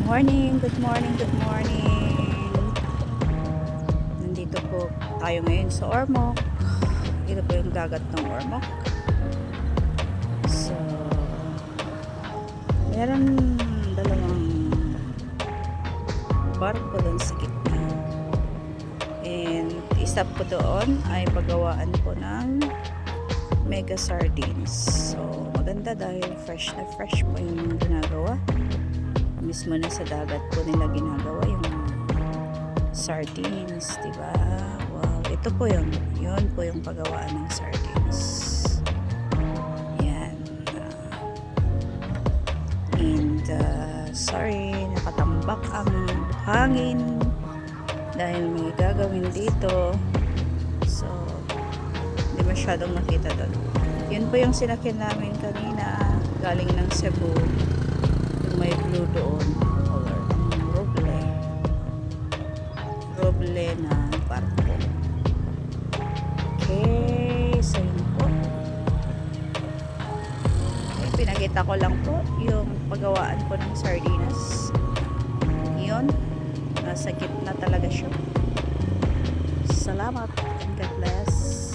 Morning, good morning, good morning. Nandito po tayo ngayon sa Ormoc. Ito po yung dagat ng Ormoc. So, meron dalawang barko doon sa gitna. And isa po doon ay paggawaan po ng mega sardines. So, maganda dahil fresh na fresh po yung ginagawa. Mismo na sa dagat po nila ginagawa yung sardines, diba? Wow, ito po yun po yung paggawaan ng sardines. Yan. Sorry, nakatambak ang hangin dahil may gagawin dito. So, hindi masyadong nakita doon. Yun po yung sinakyan namin kanina galing ng Cebu. May blue doon, color roble na barko. Okay, so yun po. Okay, pinakita ko lang po yung paggawaan po ng sardinas. Yun, nasa gitna talaga siya. Salamat and God bless.